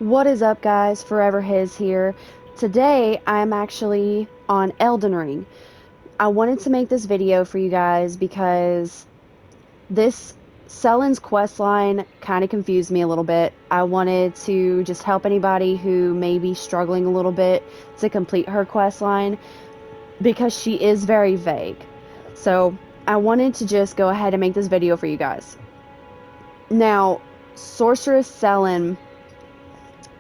What is up, guys? Forever His here. Today I'm actually on Elden Ring. I wanted to make this video for you guys because this Selen's quest line kind of confused me a little bit. I wanted to just help anybody who may be struggling a little bit to complete her quest line because she is very vague. So I wanted to just go ahead and make this video for you guys. Now, Sorceress Selen,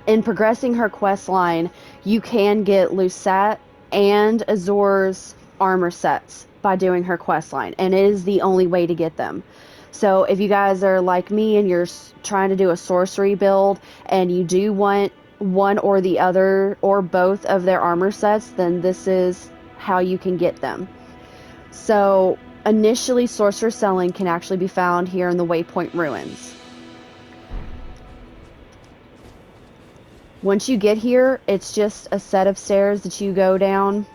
in progressing her quest line, you can get Lusat and Azor's armor sets by doing her quest line, and it is the only way to get them. So if you guys are like me and you're trying to do a sorcery build and you do want one or the other or both of their armor sets, then this is how you can get them. So initially, Sorcerer Selen can actually be found here in the Waypoint Ruins. Once you get here, it's just a set of stairs that you go down.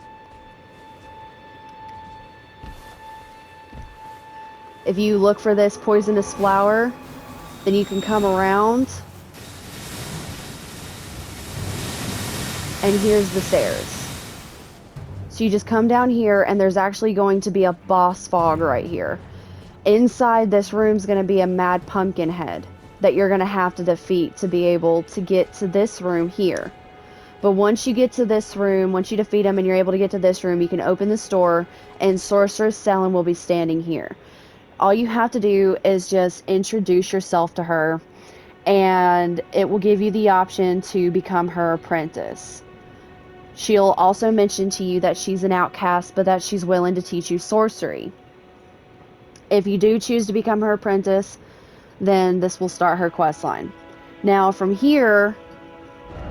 If you look for this poisonous flower, then you can come around. And here's the stairs. So you just come down here, and there's actually going to be a boss fog right here. Inside this room's going to be a mad pumpkin head that you're going to have to defeat to be able to get to this room here. But once you get to this room, once you defeat him and you're able to get to this room, you can open this door and Sorceress Selen will be standing here. All you have to do is just introduce yourself to her, and it will give you the option to become her apprentice. She'll also mention to you that she's an outcast, but that she's willing to teach you sorcery. If you do choose to become her apprentice, then this will start her quest line. Now from here,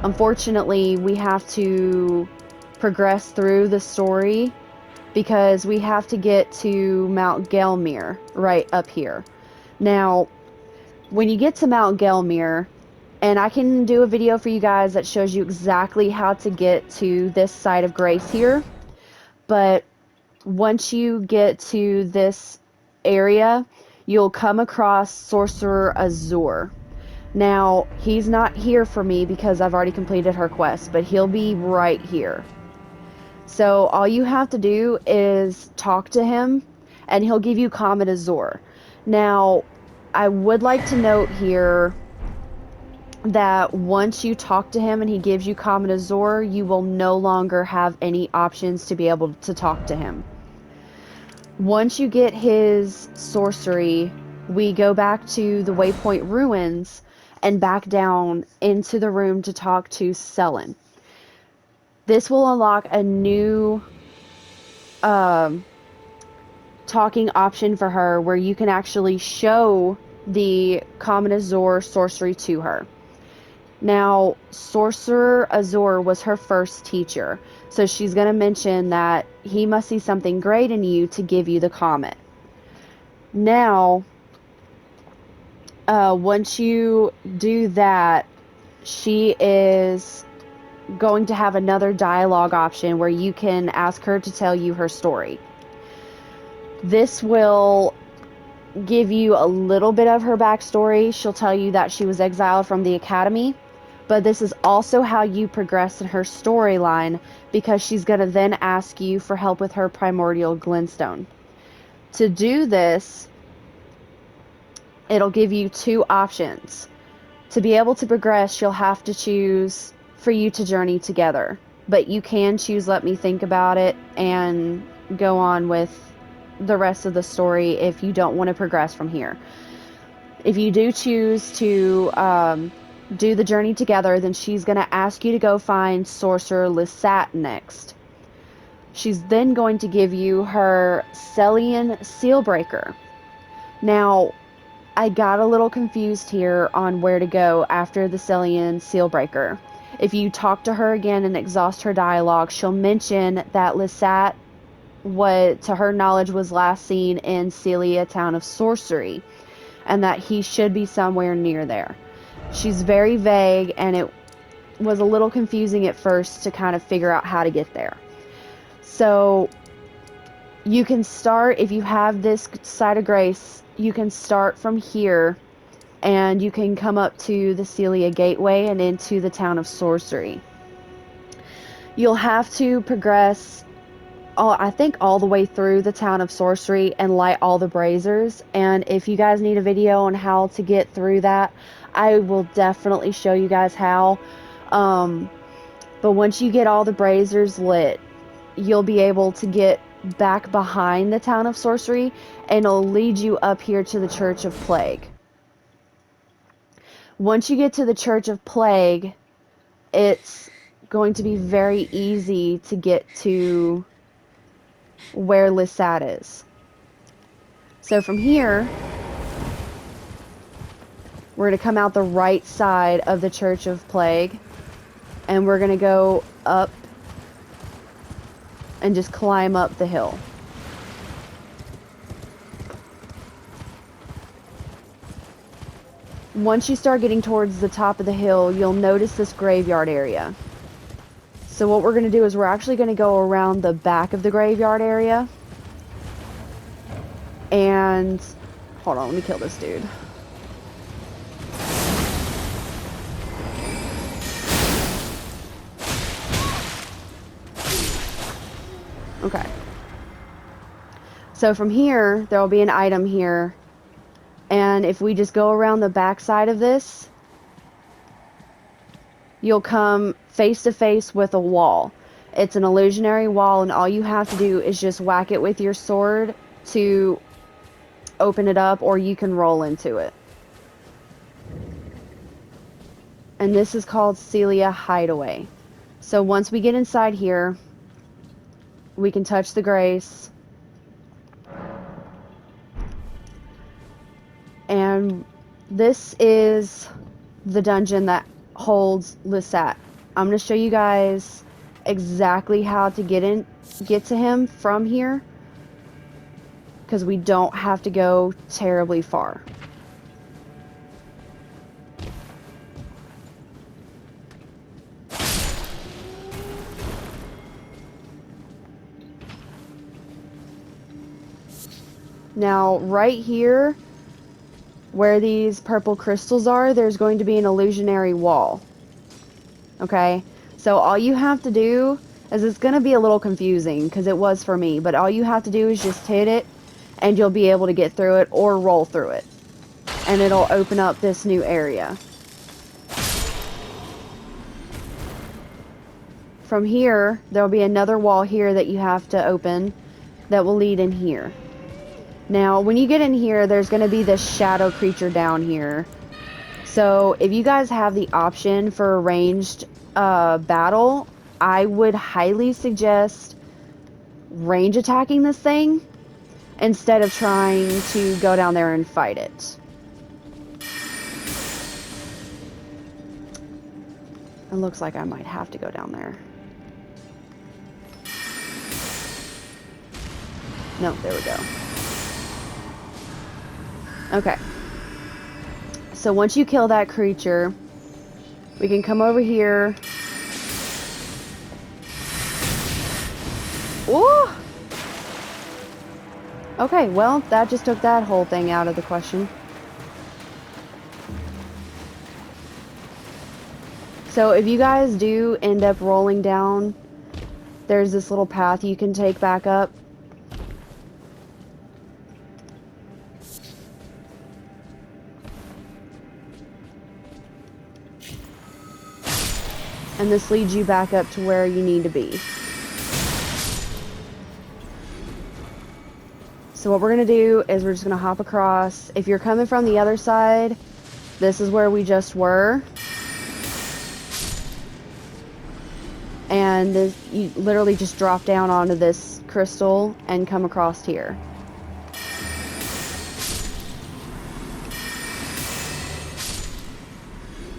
unfortunately, we have to progress through the story because we have to get to Mount Gelmir right up here. Now, when you get to Mount Gelmir, and I can do a video for you guys that shows you exactly how to get to this site of grace here, but once you get to this area, you'll come across Sorcerer Azor. Now, he's not here for me because I've already completed her quest, but he'll be right here. So all you have to do is talk to him, and he'll give you Comet Azor. Now, I would like to note here that once you talk to him and he gives you Comet Azor, you will no longer have any options to be able to talk to him. Once you get his sorcery, we go back to the Waypoint Ruins and back down into the room to talk to Selen. This will unlock a new talking option for her where you can actually show the Comet Azor sorcery to her. Now, Sorcerer Azor was her first teacher, so she's going to mention that he must see something great in you to give you the comet. Now, once you do that, she is going to have another dialogue option where you can ask her to tell you her story. This will give you a little bit of her backstory. She'll tell you that she was exiled from the academy, but this is also how you progress in her storyline, because she's going to then ask you for help with her primordial glintstone. To do this, it'll give you two options. To be able to progress, you'll have to choose for you to journey together, but you can choose let me think about it and go on with the rest of the story if you don't want to progress from here. If you do choose to do the journey together, then she's going to ask you to go find Sorcerer Lusat next. She's then going to give you her Celian Sealbreaker. Now, I got a little confused here on where to go after the Celian Sealbreaker. If you talk to her again and exhaust her dialogue, she'll mention that Lusat, what to her knowledge was last seen in Celia Town of Sorcery, and that he should be somewhere near there. She's very vague, and it was a little confusing at first to kind of figure out how to get there. So you can start, if you have this site of grace, you can start from here and you can come up to the Celia Gateway and into the town of Sorcery. You'll have to progress, I think, all the way through the town of Sorcery and light all the braziers. And if you guys need a video on how to get through that, I will definitely show you guys how. But once you get all the braziers lit, you'll be able to get back behind the town of Sorcery, and it'll lead you up here to the Church of Plague. Once you get to the Church of Plague, it's going to be very easy to get to where Lysat is. So from here, we're going to come out the right side of the Church of Plague, and we're going to go up and just climb up the hill. Once you start getting towards the top of the hill, you'll notice this graveyard area. So what we're going to do is we're actually going to go around the back of the graveyard area. And hold on, let me kill this dude. Okay. So from here, there will be an item here. And if we just go around the back side of this, you'll come face to face with a wall. It's an illusionary wall, and all you have to do is just whack it with your sword to open it up, or you can roll into it. And this is called Celia Hideaway. So once we get inside here, we can touch the grace. And this is the dungeon that holds Lysat. I'm going to show you guys exactly how to get to him from here, because we don't have to go terribly far. Now, right here, where these purple crystals are, there's going to be an illusionary wall. Okay? So all you have to do is, it's going to be a little confusing, because it was for me, but all you have to do is just hit it, and you'll be able to get through it, or roll through it. And it'll open up this new area. From here, there'll be another wall here that you have to open that will lead in here. Now, when you get in here, there's going to be this shadow creature down here. So, if you guys have the option for a ranged battle, I would highly suggest range attacking this thing instead of trying to go down there and fight it. It looks like I might have to go down there. No, there we go. Okay. So once you kill that creature, we can come over here. Ooh! Okay, well, that just took that whole thing out of the question. So if you guys do end up rolling down, there's this little path you can take back up. And this leads you back up to where you need to be. So what we're going to do is we're just going to hop across. If you're coming from the other side, this is where we just were. And this, you literally just drop down onto this crystal and come across here.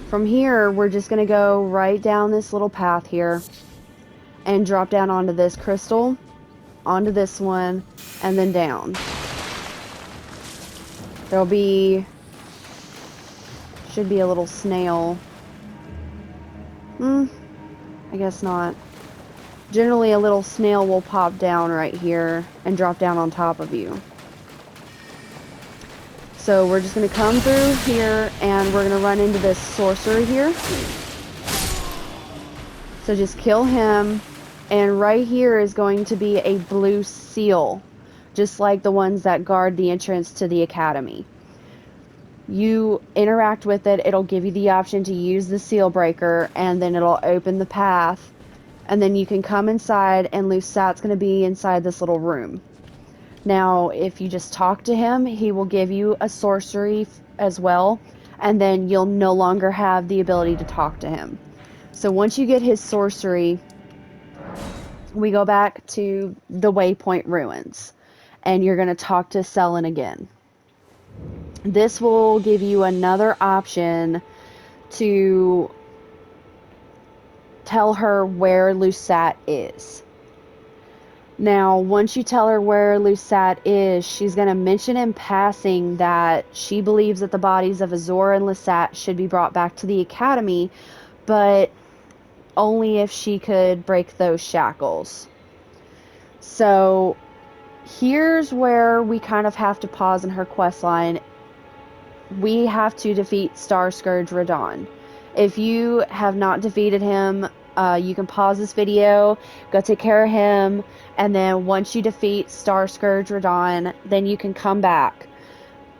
From here, we're just going to go right down this little path here and drop down onto this crystal, onto this one, and then down. There'll be, should be a little snail. I guess not. Generally, a little snail will pop down right here and drop down on top of you. So we're just going to come through here, and we're going to run into this sorcerer here. So just kill him, and right here is going to be a blue seal, just like the ones that guard the entrance to the academy. You interact with it, it'll give you the option to use the seal breaker, and then it'll open the path, and then you can come inside, and Lusat's going to be inside this little room. Now, if you just talk to him, he will give you a sorcery as well, and then you'll no longer have the ability to talk to him. So once you get his sorcery, we go back to the Waypoint Ruins, and you're going to talk to Sellen again. This will give you another option to tell her where Lusat is. Now, once you tell her where Lusat is, she's going to mention in passing that she believes that the bodies of Azor and Lusat should be brought back to the Academy, but only if she could break those shackles. So, here's where we kind of have to pause in her questline. We have to defeat Starscourge Radahn. If you have not defeated him, you can pause this video, go take care of him, and then once you defeat Starscourge Radahn, then you can come back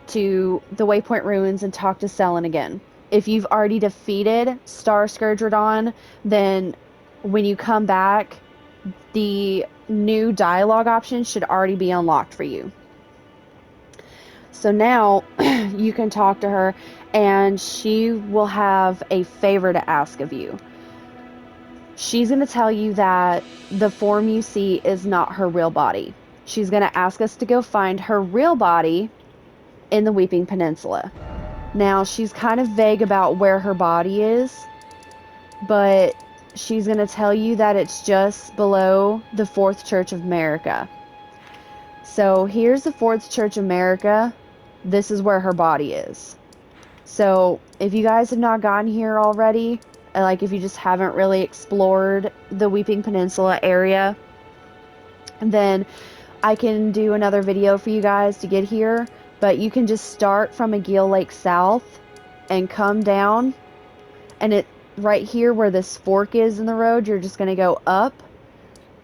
to the Waypoint Ruins and talk to Sellen again. If you've already defeated Starscourge Radahn, then when you come back, the new dialogue option should already be unlocked for you. So now you can talk to her, and she will have a favor to ask of you. She's going to tell you that the form you see is not her real body. She's going to ask us to go find her real body in the Weeping Peninsula. Now, she's kind of vague about where her body is, but she's going to tell you that it's just below the Fourth Church of Marika. So here's the Fourth Church of Marika. This is where her body is. So if you guys have not gotten here already, like if you just haven't really explored the Weeping Peninsula area, then I can do another video for you guys to get here. But you can just start from Agheel Lake South and come down, and it right here where this fork is in the road, you're just going to go up,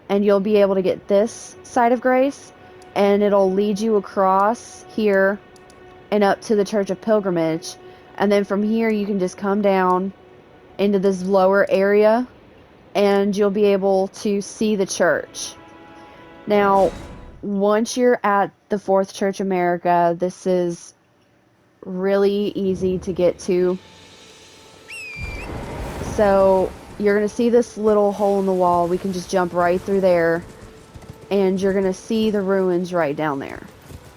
and you'll be able to get this side of Grace, and it'll lead you across here and up to the Church of Pilgrimage. And then from here you can just come down into this lower area, and you'll be able to see the church. Now, once you're at the Fourth Church of Marika, this is really easy to get to. So you're going to see this little hole in the wall. We can just jump right through there, and you're going to see the ruins right down there.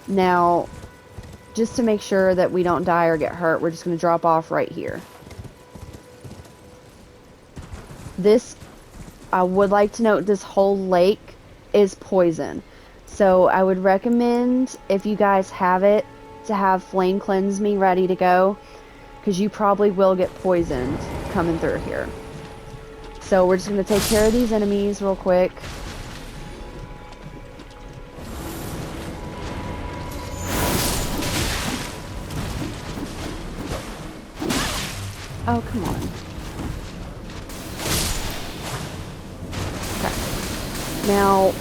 Now, just to make sure that we don't die or get hurt, we're just going to drop off right here. This, I would like to note, this whole lake is poison. So I would recommend, if you guys have it, to have Flame Cleanse Me ready to go, because you probably will get poisoned coming through here. So we're just going to take care of these enemies real quick. Oh, come on. Okay. Now,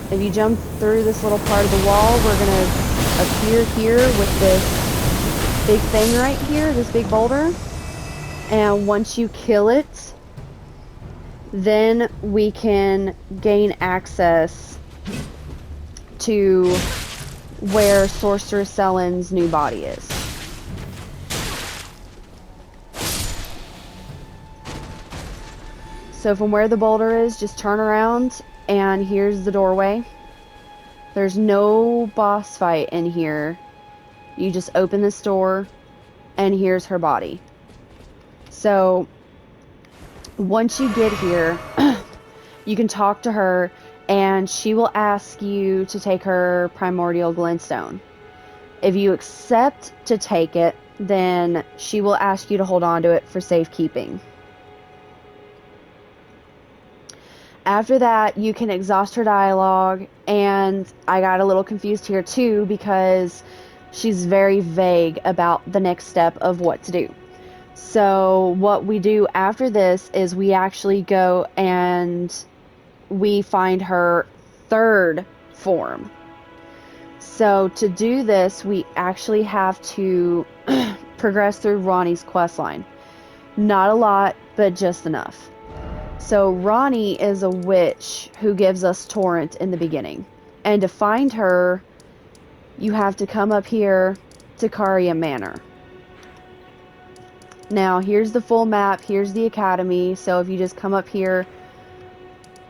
if you jump through this little part of the wall, we're going to appear here with this big thing right here, this big boulder. And once you kill it, then we can gain access to where Sorceress Sellen's new body is. So from where the boulder is, just turn around, and here's the doorway. There's no boss fight in here. You just open this door, and here's her body. So once you get here, you can talk to her, and she will ask you to take her Primordial Glintstone. If you accept to take it, then she will ask you to hold on to it for safekeeping. After that, you can exhaust her dialogue, and I got a little confused here too, because She's very vague about the next step of what to do. So what we do after this is we actually go and we find her third form. So to do this, we actually have to progress through Ronnie's questline. Not a lot, but just enough. So Ronnie is a witch who gives us Torrent in the beginning. And to find her, you have to come up here to Caria Manor. Now, here's the full map. Here's the academy. So if you just come up here,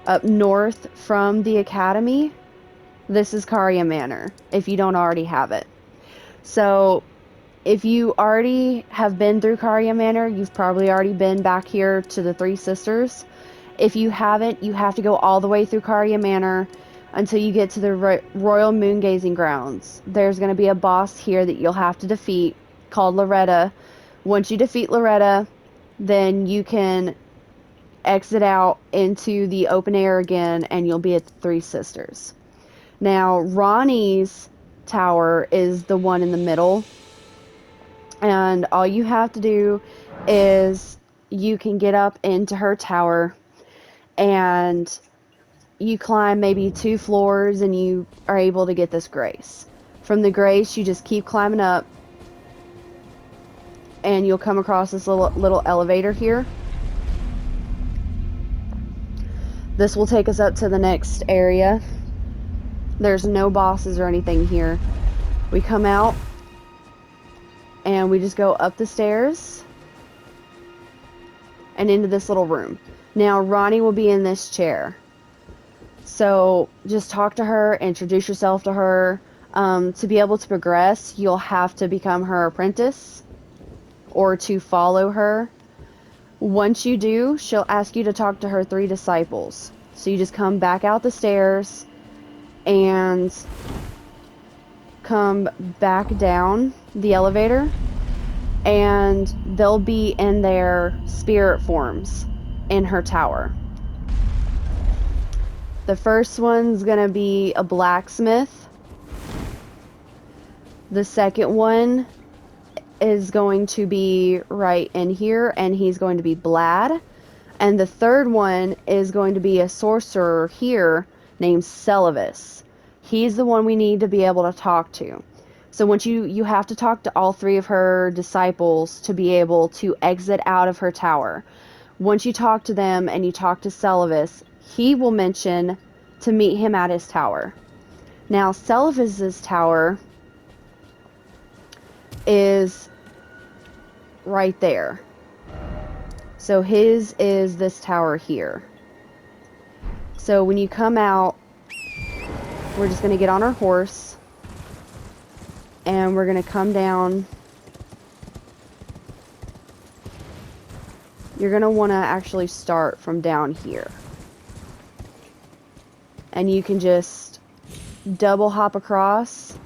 up north from the academy, this is Caria Manor, if you don't already have it. So if you already have been through Caria Manor, you've probably already been back here to the Three Sisters. If you haven't, you have to go all the way through Caria Manor until you get to the Royal Moongazing Grounds. There's going to be a boss here that you'll have to defeat called Loretta. Once you defeat Loretta, then you can exit out into the open air again and you'll be at the Three Sisters. Now, Ronnie's tower is the one in the middle. And all you have to do is you can get up into her tower and you climb maybe 2 floors and you are able to get this grace. From the grace, you just keep climbing up and you'll come across this little elevator here. This will take us up to the next area. There's no bosses or anything here. We come out and we just go up the stairs and into this little room. Now, Ronnie will be in this chair. So just talk to her, introduce yourself to her. To be able to progress, you'll have to become her apprentice or to follow her. Once you do, she'll ask you to talk to her 3 disciples. So you just come back out the stairs and come back down the elevator, and they'll be in their spirit forms in her tower. The first one's gonna be a blacksmith. The second one is going to be right in here, and he's going to be Blad. And the third one is going to be a sorcerer here named Celavis. He's the one we need to be able to talk to. So once you have to talk to all 3 of her disciples to be able to exit out of her tower. Once you talk to them and you talk to Celavis, he will mention to meet him at his tower. Now, Celavis's tower is right there. So his is this tower here. So when you come out, we're just going to get on our horse and we're going to come down. You're going to want to actually start from down here. And you can just double hop across.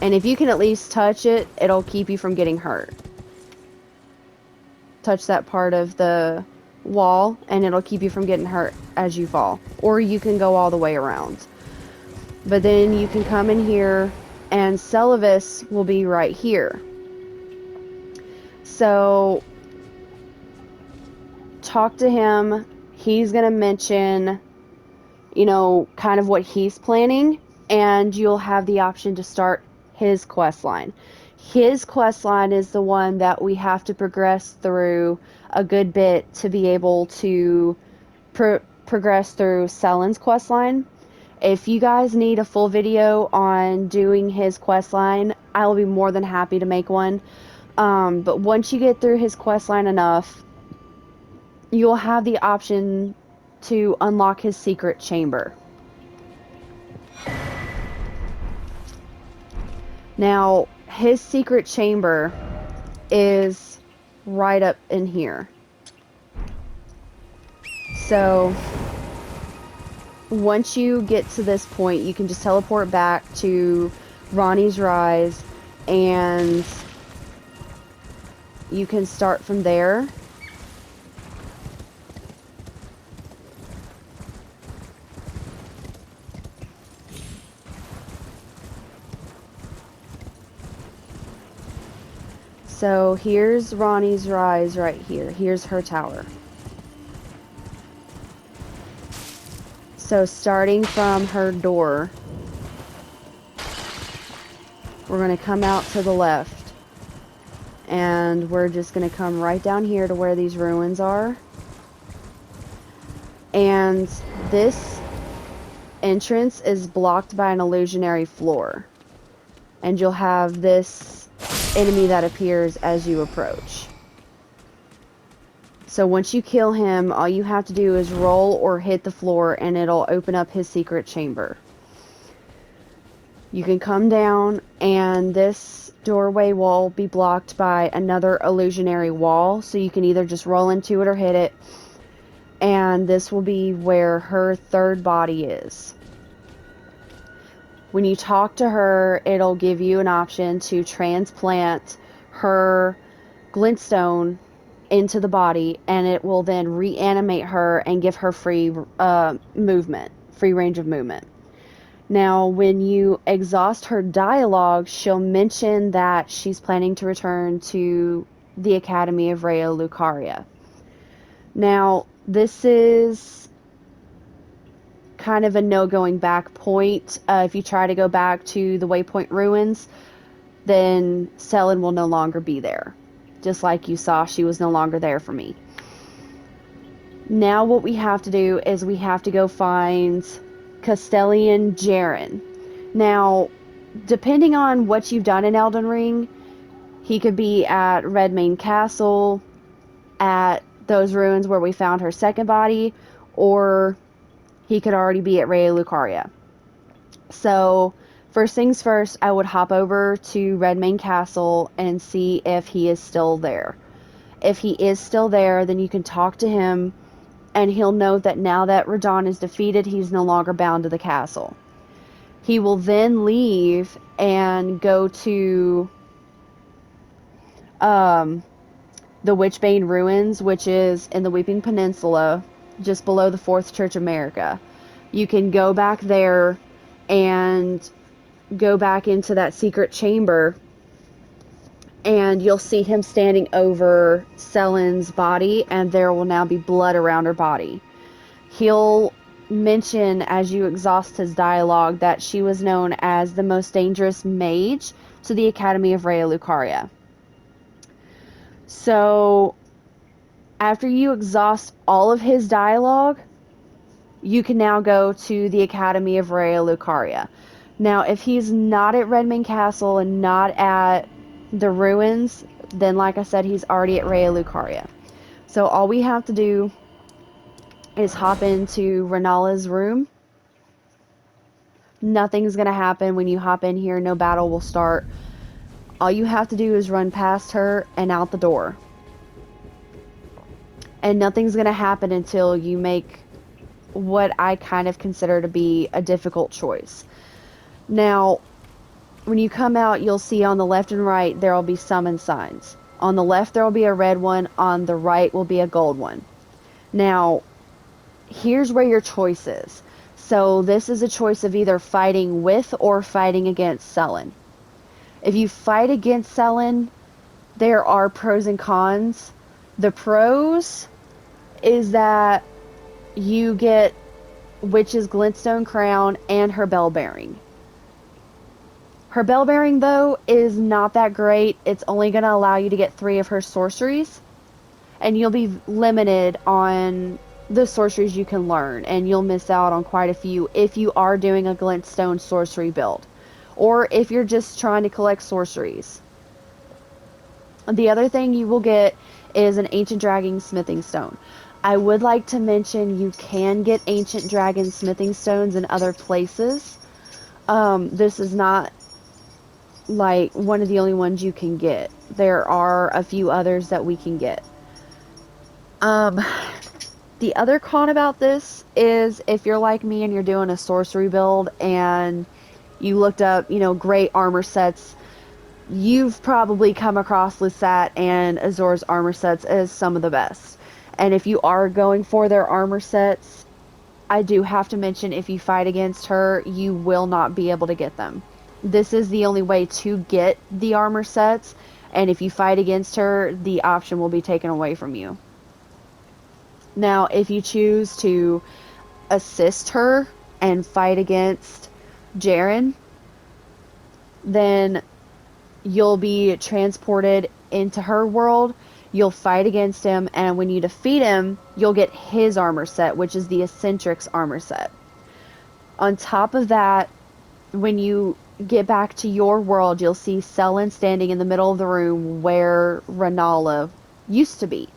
And if you can at least touch it, it'll keep you from getting hurt. Touch that part of the wall and it'll keep you from getting hurt as you fall. Or you can go all the way around. But then you can come in here and Celavis will be right here. So talk to him. He's going to mention, you know, kind of what he's planning, and you'll have the option to start his quest line. His quest line is the one that we have to progress through a good bit to be able to progress through Selen's quest line. If you guys need a full video on doing his quest line, I will be more than happy to make one. But once you get through his quest line enough, you'll have the option to unlock his secret chamber. Now, his secret chamber is right up in here. So, once you get to this point, you can just teleport back to Ronnie's Rise, and you can start from there. So here's Ronnie's rise right here. Here's her tower. So starting from her door, we're going to come out to the left. And we're just going to come right down here to where these ruins are. And this entrance is blocked by an illusionary floor. And you'll have this enemy that appears as you approach. So once you kill him, all you have to do is roll or hit the floor and it'll open up his secret chamber. You can come down and this doorway will be blocked by another illusionary wall, so you can either just roll into it or hit it. And this will be where her third body is. When you talk to her, it'll give you an option to transplant her glintstone into the body, and it will then reanimate her and give her free movement, free range of movement. Now, when you exhaust her dialogue, she'll mention that she's planning to return to the Academy of Raya Lucaria. Now, this is kind of a no going back point. If you try to go back to the Waypoint Ruins, then Sellen will no longer be there. Just like you saw, she was no longer there for me. Now what we have to do is we have to go find Castellan Jaren. Now, depending on what you've done in Elden Ring, he could be at Redmane Castle, at those ruins where we found her second body, or he could already be at Raya Lucaria. So, first things first, I would hop over to Redmane Castle and see if he is still there. If he is still there, then you can talk to him, and he'll know that now that Radahn is defeated, he's no longer bound to the castle. He will then leave and go to the Witchbane Ruins, which is in the Weeping Peninsula, just below the Fourth Church of Marika. You can go back there and go back into that secret chamber, and you'll see him standing over Sellen's body, and there will now be blood around her body. He'll mention, as you exhaust his dialogue, that she was known as the most dangerous mage to the Academy of Raya Lucaria. So, after you exhaust all of his dialogue, you can now go to the Academy of Raya Lucaria. Now, if he's not at Redmane Castle and not at the ruins, then like I said, he's already at Raya Lucaria. So all we have to do is hop into Renala's room. Nothing's going to happen when you hop in here. No battle will start. All you have to do is run past her and out the door. And nothing's going to happen until you make what I kind of consider to be a difficult choice. Now, when you come out, you'll see on the left and right, there will be summon signs. On the left, there will be a red one. On the right will be a gold one. Now, here's where your choice is. So this is a choice of either fighting with or fighting against Sellen. If you fight against Sellen, there are pros and cons. The pros is that you get Witch's Glintstone Crown and her Bell Bearing. Her Bell Bearing, though, is not that great. It's only going to allow you to get 3 of her sorceries, and you'll be limited on the sorceries you can learn, and you'll miss out on quite a few if you are doing a Glintstone sorcery build, or if you're just trying to collect sorceries. The other thing you will get is an Ancient Dragon Smithing Stone. I would like to mention you can get Ancient Dragon Smithing Stones in other places. This is not like one of the only ones you can get. There are a few others that we can get. The other con about this is if you're like me and you're doing a sorcery build and you looked up, great armor sets, you've probably come across Lysat and Azor's armor sets as some of the best. And if you are going for their armor sets, I do have to mention, if you fight against her, you will not be able to get them. This is the only way to get the armor sets, and if you fight against her, the option will be taken away from you. Now, if you choose to assist her and fight against Jaren, then you'll be transported into her world. You'll fight against him, and when you defeat him, you'll get his armor set, which is the Eccentrics armor set. On top of that, when you get back to your world, you'll see Sellen standing in the middle of the room where Rennala used to be.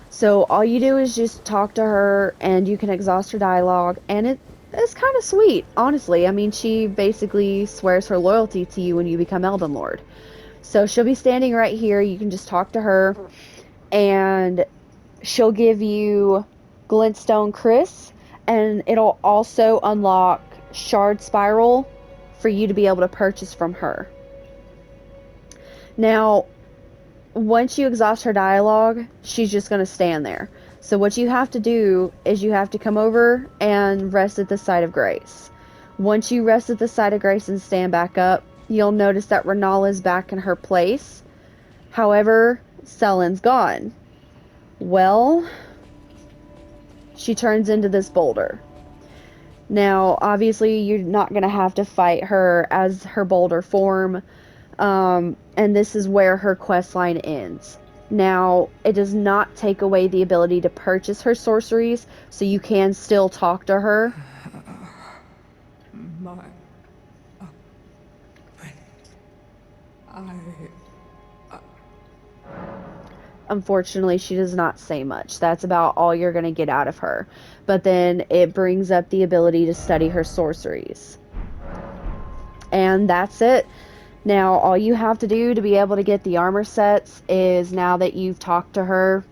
So all you do is just talk to her, and you can exhaust her dialogue, and it's kind of sweet, honestly. I mean, she basically swears her loyalty to you when you become Elden Lord. So she'll be standing right here. You can just talk to her, and she'll give you Glintstone Kris, and it'll also unlock Shard Spiral for you to be able to purchase from her. Now, once you exhaust her dialogue, she's just going to stand there. So what you have to do is you have to come over and rest at the site of grace. Once you rest at the site of grace and stand back up, you'll notice that Rennala is back in her place. However, Sellen's gone. Well, she turns into this boulder. Now, obviously, you're not going to have to fight her as her boulder form, and this is where her quest line ends. Now, it does not take away the ability to purchase her sorceries, so you can still talk to her. My Unfortunately, she does not say much. That's about all you're going to get out of her. But then it brings up the ability to study her sorceries. And that's it. Now, all you have to do to be able to get the armor sets is, now that you've talked to her,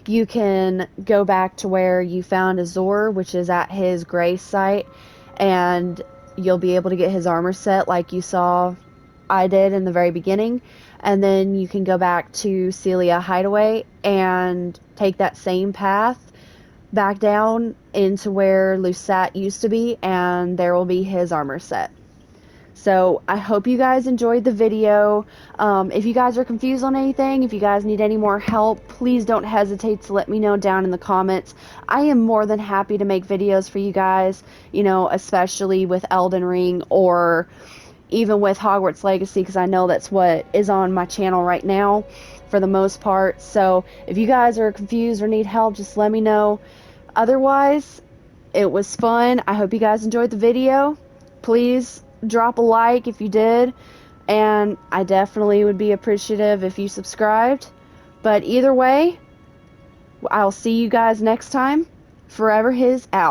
you can go back to where you found Azor, which is at his grace site, and you'll be able to get his armor set like you saw I did in the very beginning. And then you can go back to Celia Hideaway and take that same path back down into where Lusat used to be, and there will be his armor set. So I hope you guys enjoyed the video. If you guys are confused on anything, if you guys need any more help, please don't hesitate to let me know down in the comments. I am more than happy to make videos for you guys, you know, especially with Elden Ring or even with Hogwarts Legacy, because I know that's what is on my channel right now for the most part. So if you guys are confused or need help, just let me know. Otherwise, it was fun. I hope you guys enjoyed the video. Please drop a like if you did, and I definitely would be appreciative if you subscribed. But either way, I'll see you guys next time. Forever His out.